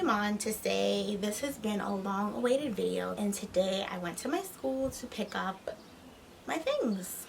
came on to say this has been a long awaited video, and today I went to my school to pick up my things.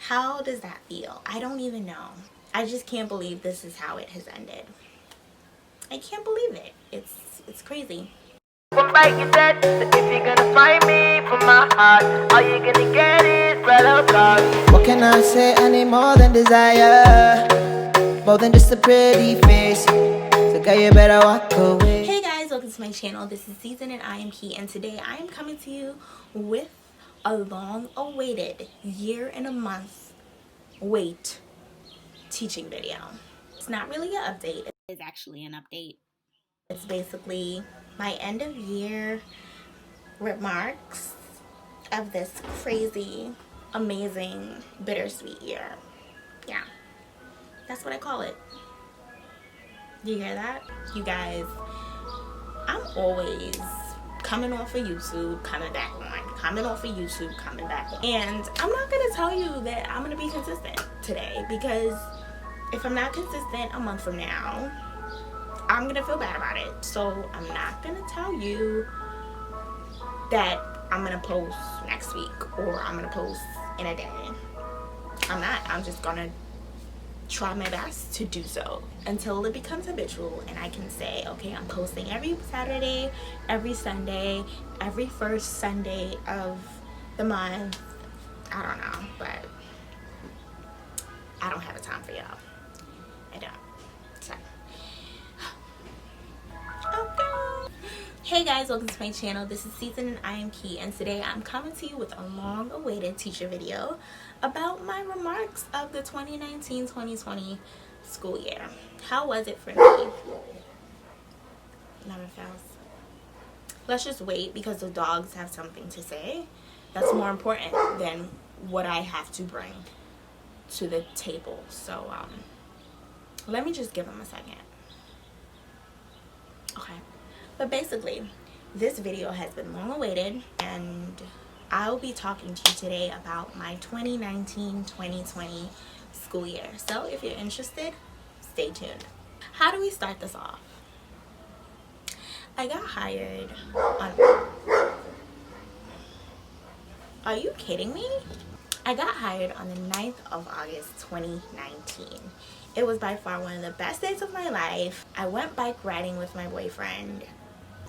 How does that feel? I don't even know. I just can't believe this is how it has ended. I can't believe it. It's crazy. One bite you said that if you're gonna find me from my heart, all you're gonna get is red o'clock. What can I say? I need more than desire, more than just a pretty face. So girl, you better walk away. Hey guys, welcome to my channel. This is Season and I am Key, and today I am coming to you with a long awaited year and a month wait teaching video. It's not really an update. It's actually an update. It's basically my end of year remarks of this crazy, amazing, bittersweet year. Yeah, that's what I call it. You hear that? You guys, I'm always coming off of YouTube, coming back on, coming off of YouTube, coming back on. And I'm not gonna tell you that I'm gonna be consistent today, because if I'm not consistent a month from now, I'm gonna feel bad about it. So I'm not gonna tell you that I'm gonna post next week or I'm gonna post in a day. I'm not. I'm just gonna try my best to do so until it becomes habitual and I can say, okay, I'm posting every Saturday, every Sunday, every first Sunday of the month. I don't know, but I don't have a time for y'all. I don't. So okay. Hey guys, welcome to my channel. This is Season and I am Key, and today I'm coming to you with a long awaited teacher video about my remarks of the 2019-2020 school year. How was it for me? Never fails. Let's just wait, because the dogs have something to say that's more important than what I have to bring to the table. So let me just give them a second. Okay, but basically this video has been long awaited, and I'll be talking to you today about my 2019-2020 school year. So if you're interested, stay tuned. How do we start this off? I got hired on... Are you kidding me? I got hired on the 9th of August 2019. It was by far one of the best days of my life. I went bike riding with my boyfriend.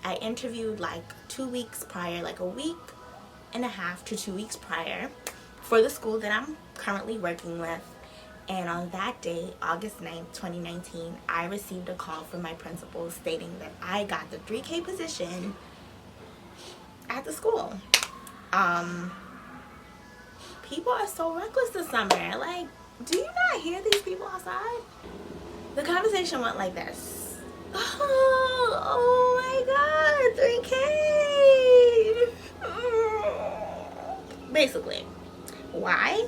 I interviewed like 2 weeks prior, like a week and a half to 2 weeks prior, for the school that I'm currently working with. And on that day, August 9th, 2019, I received a call from my principal stating that I got the 3K position at the school. People are so reckless this summer. Like, do you not hear these people outside? The conversation went like this. Oh my God, 3K. Basically, why?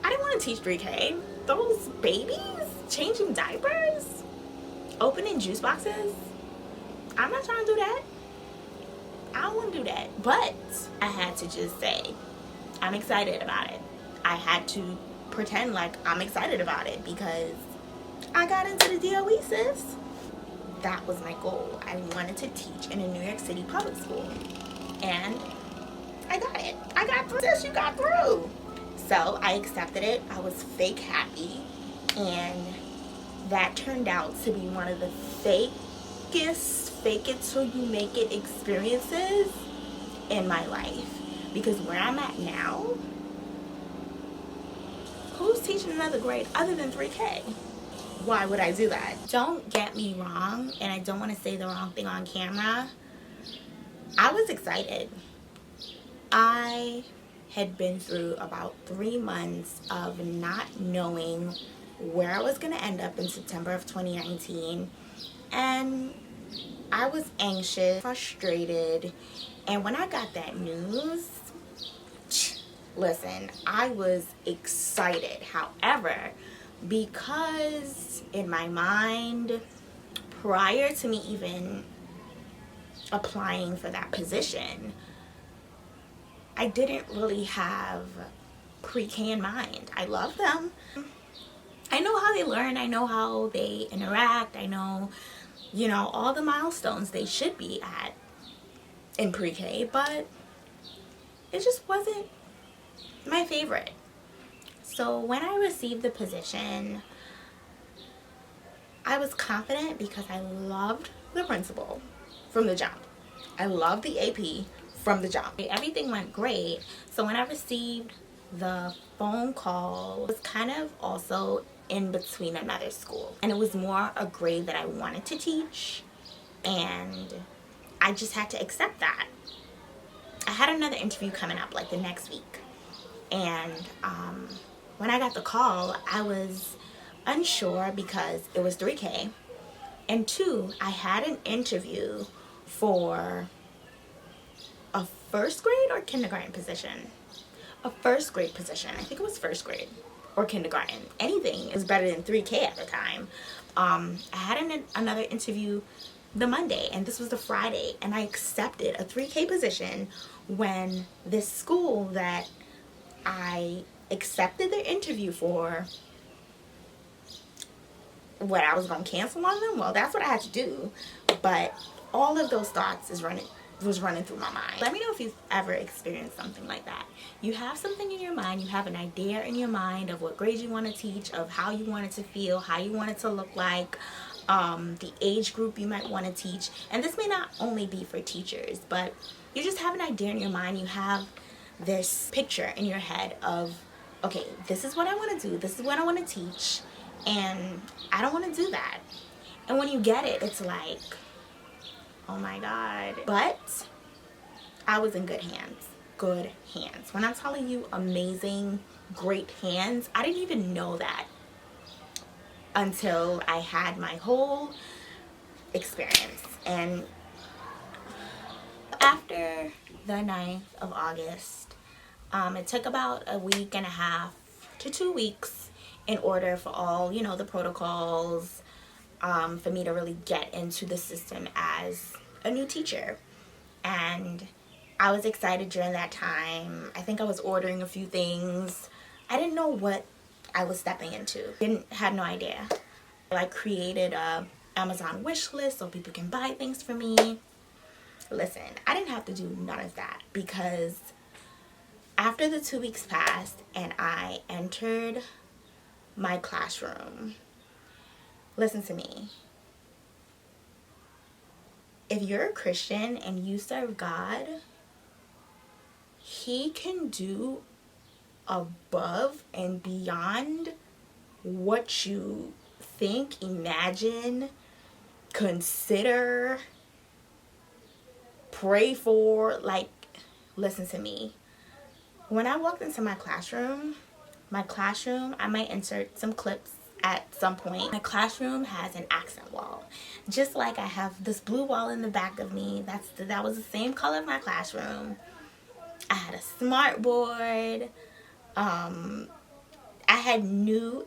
I didn't want to teach 3K. Those babies changing diapers, opening juice boxes, I'm not trying to do that. I don't want to do that. But I had to just say I'm excited about it. I had to pretend like I'm excited about it because I got into the DOE, sis. That was my goal. I wanted to teach in a New York City public school, and I got it. I got through. Sis, you got through. So I accepted it. I was fake happy, and that turned out to be one of the fakest, fake it till you make it experiences in my life. Because where I'm at now, who's teaching another grade other than 3K? Why would I do that? Don't get me wrong, and I don't want to say the wrong thing on camera. I was excited. I had been through about 3 months of not knowing where I was going to end up in September of 2019. And I was anxious, frustrated. And when I got that news, listen, I was excited. However, because in my mind, prior to me even applying for that position, I didn't really have pre-K in mind. I love them. I know how they learn. I know how they interact. I know you know, all the milestones they should be at in pre-K, but it just wasn't my favorite. So when I received the position, I was confident because I loved the principal from the jump. I loved the AP from the jump. Everything went great. So when I received the phone call, it was kind of also in between another school. And it was more a grade that I wanted to teach. And I just had to accept that. I had another interview coming up like the next week. And when I got the call, I was unsure because it was 3K. And 2, I had an interview for a first grade or kindergarten position. A first grade position. I think it was first grade or kindergarten. Anything is better than 3K at the time. I had another interview the Monday, and this was the Friday, and I accepted a 3K position when this school that I accepted the interview for, what, I was going to cancel on them? Well, that's what I had to do. But all of those thoughts was running through my mind. Let me know if you've ever experienced something like that. You have something in your mind, you have an idea in your mind of what grade you want to teach, of how you want it to feel, how you want it to look like, the age group you might want to teach. And this may not only be for teachers, but you just have an idea in your mind. You have this picture in your head of, okay, this is what I want to do, this is what I want to teach, and I don't want to do that. And when you get it, it's like, oh my God. But I was in good hands. Good hands. When I'm telling you amazing, great hands, I didn't even know that until I had my whole experience. And after the 9th of August, it took about a week and a half to 2 weeks in order for all, you know, the protocols, for me to really get into the system as a new teacher. And I was excited during that time. I think I was ordering a few things. I didn't know what I was stepping into. Had no idea. I created a Amazon wish list so people can buy things for me. Listen, I didn't have to do none of that, because after the 2 weeks passed and I entered my classroom, listen to me. If you're a Christian and you serve God, He can do above and beyond what you think, imagine, consider, pray for. Like, listen to me. When I walked into my classroom, I might insert some clips at some point. My classroom has an accent wall. Just like I have this blue wall in the back of me. That was the same color of my classroom. I had a smart board. I had new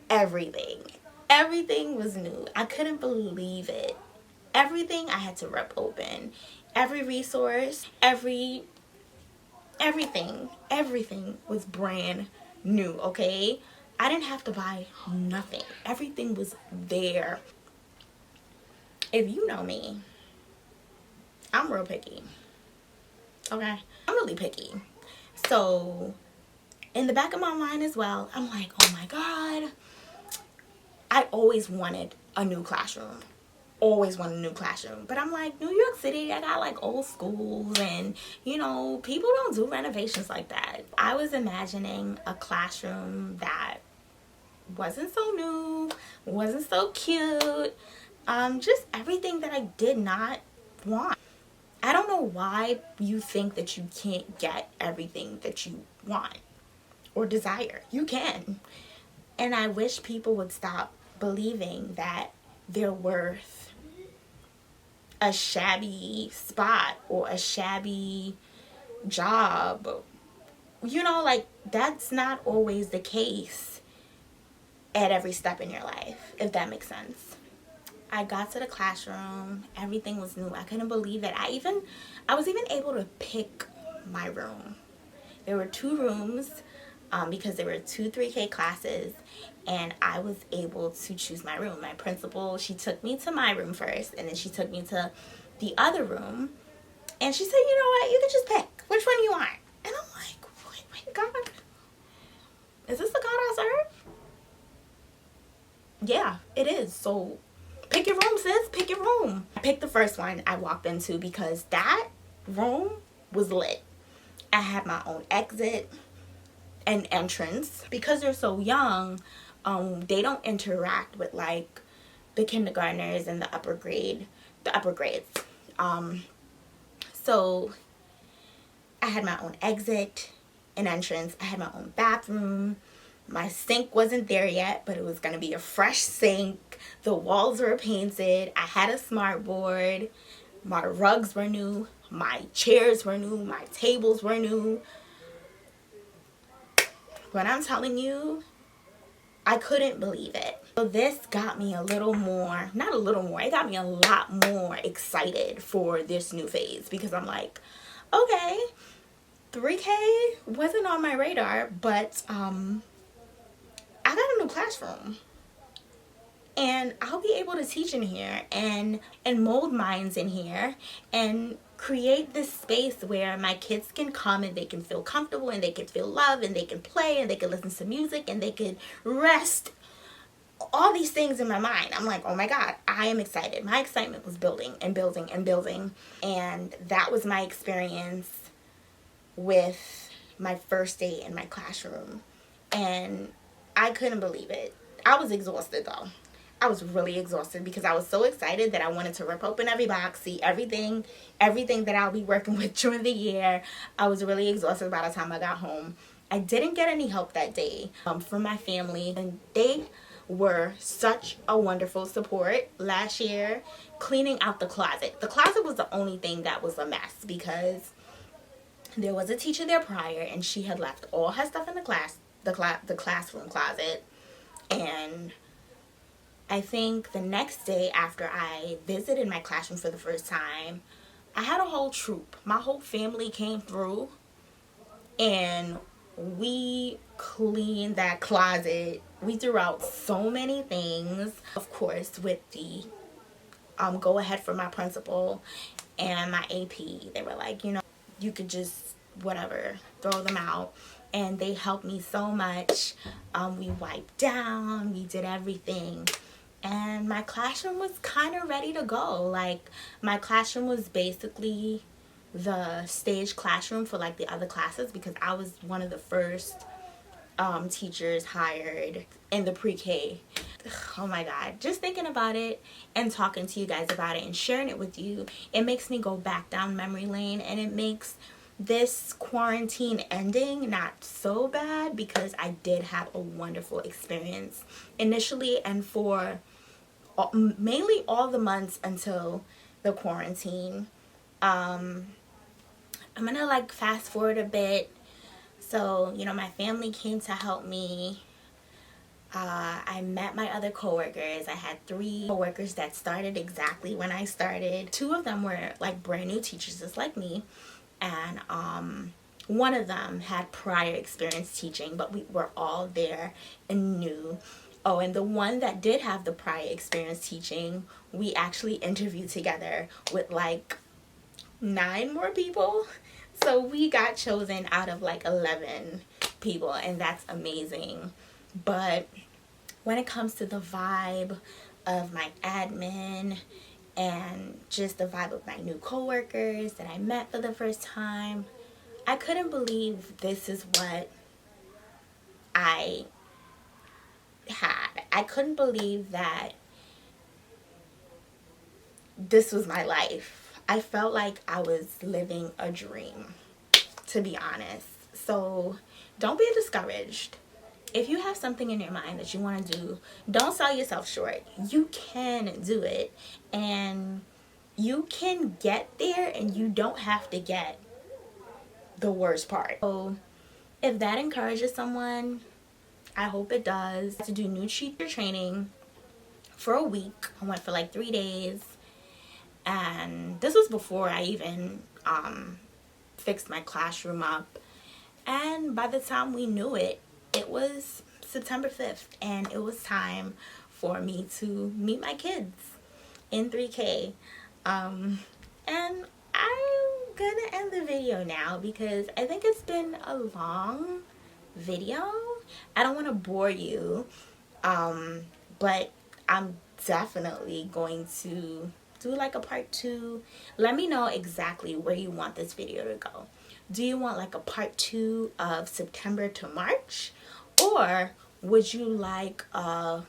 everything. Everything was new. I couldn't believe it. Everything I had to rip open. Every resource, everything was brand new, okay? I didn't have to buy nothing. Everything was there. If you know me, I'm real picky. Okay? I'm really picky. So, in the back of my mind as well, I'm like, oh my God. I always wanted a new classroom. Always wanted a new classroom. But I'm like, New York City, I got like old schools, and you know, people don't do renovations like that. I was imagining a classroom that wasn't so new, wasn't so cute, just everything that I did not want. I don't know why you think that you can't get everything that you want or desire. You can. And I wish people would stop believing that they're worth a shabby spot or a shabby job. You know, like, that's not always the case at every step in your life, if that makes sense. I got to the classroom, everything was new. I couldn't believe it. I was even able to pick my room. There were 2 rooms. because there were 2 3K classes, and I was able to choose my room. My principal, she took me to my room first, and then she took me to the other room, and she said, you know what, you can just pick which one you want. And I'm like, wait, God, is this the God I serve? Yeah, it is. So pick your room, sis. Pick your room. I picked the first one I walked into because that room was lit. I had my own exit and entrance. Because they're so young, they don't interact with like the kindergartners and the upper grades. So I had my own exit and entrance. I had my own bathroom. My sink wasn't there yet, but it was going to be a fresh sink. The walls were painted. I had a smart board. My rugs were new. My chairs were new. My tables were new. When I'm telling you, I couldn't believe it. So this got me a little more, not a little more, it got me a lot more excited for this new phase, because I'm like, okay, 3K wasn't on my radar, but I got a new classroom. And I'll be able to teach in here and mold minds in here and create this space where my kids can come and they can feel comfortable and they can feel love and they can play and they can listen to music and they can rest. All these things in my mind. I'm like, oh my God, I am excited. My excitement was building and building and building. And that was my experience with my first day in my classroom. And I couldn't believe it. I was exhausted though. I was really exhausted because I was so excited that I wanted to rip open every box, see everything that I'll be working with during the year. I was really exhausted by the time I got home. I didn't get any help that day from my family, and they were such a wonderful support last year cleaning out the closet. The closet was the only thing that was a mess because there was a teacher there prior and she had left all her stuff in the classroom closet. And I think the next day after I visited my classroom for the first time, I had a whole troop. My whole family came through and we cleaned that closet. We threw out so many things, of course, with the go ahead from my principal and my AP. They were like, you know, you could just whatever, throw them out. And they helped me so much. We wiped down, we did everything. And my classroom was kind of ready to go. Like, my classroom was basically the stage classroom for like the other classes because I was one of the first teachers hired in the pre-K. Oh my God, just thinking about it and talking to you guys about it and sharing it with you, it makes me go back down memory lane, and it makes this quarantine ending not so bad because I did have a wonderful experience initially and for mainly all the months until the quarantine. I'm gonna like fast forward a bit. So, you know, my family came to help me. I met my other coworkers. I had 3 coworkers that started exactly when I started. 2 of them were like brand new teachers just like me. And one of them had prior experience teaching, but we were all there and new. Oh, and the one that did have the prior experience teaching, we actually interviewed together with like 9 more people. So we got chosen out of like 11 people, and that's amazing. But when it comes to the vibe of my admin and just the vibe of my new coworkers that I met for the first time, I couldn't believe this is what I had. I couldn't believe that this was my life. I felt like I was living a dream, to be honest. So don't be discouraged. If you have something in your mind that you want to do, don't sell yourself short. You can do it, and you can get there, and you don't have to get the worst part. So if that encourages someone, I hope it does. To do new teacher training for a week. I went for like 3 days, and this was before I even fixed my classroom up. And by the time we knew it, it was September 5th, and it was time for me to meet my kids in 3K. And I'm gonna end the video now because I think it's been a long video. I don't want to bore you, but I'm definitely going to do like a part 2. Let me know exactly where you want this video to go. Do you want like a part 2 of September to March, or would you like a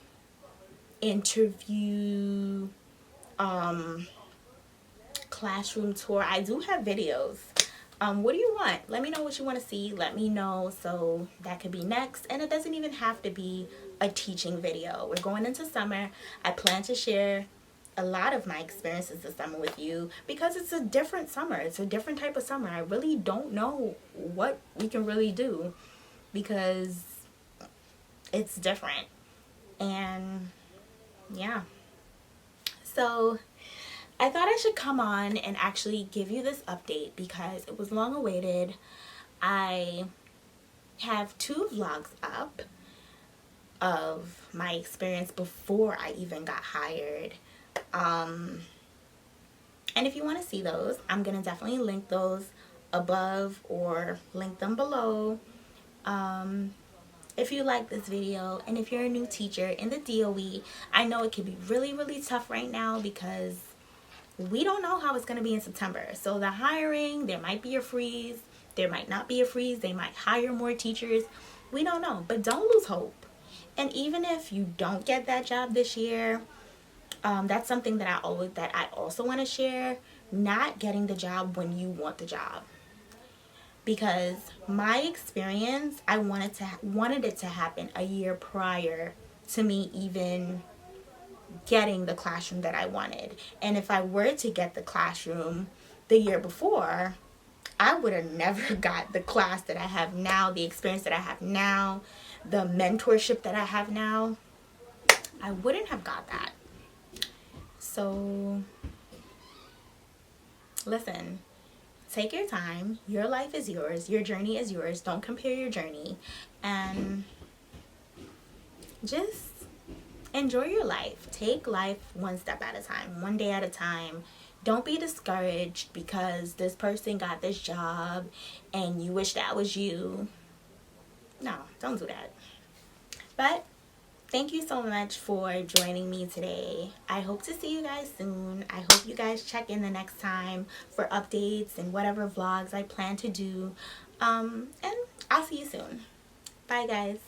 interview classroom tour? I do have videos. What do you want? Let me know what you want to see. Let me know, so that could be next. And it doesn't even have to be a teaching video. We're going into summer. I plan to share a lot of my experiences this summer with you because it's a different summer. It's a different type of summer. I really don't know what we can really do because it's different. And yeah. So I thought I should come on and actually give you this update because it was long awaited. I have 2 vlogs up of my experience before I even got hired. And if you want to see those, I'm going to definitely link those above or link them below. If you like this video and if you're a new teacher in the DOE, I know it can be really, really tough right now because we don't know how it's going to be in September. So the hiring, there might be a freeze. There might not be a freeze. They might hire more teachers. We don't know. But don't lose hope. And even if you don't get that job this year, that's something that I also want to share. Not getting the job when you want the job. Because my experience, I wanted it to happen a year prior to me even getting the classroom that I wanted. And if I were to get the classroom the year before, I would have never got the class that I have now, the experience that I have now, the mentorship that I have now. I wouldn't have got that. So listen, take your time. Your life is yours. Your journey is yours. Don't compare your journey. And just enjoy your life. Take life one step at a time, one day at a time. Don't be discouraged because this person got this job and you wish that was you. No, don't do that. But thank you so much for joining me today. I hope to see you guys soon. I hope you guys check in the next time for updates and whatever vlogs I plan to do. And I'll see you soon. Bye, guys.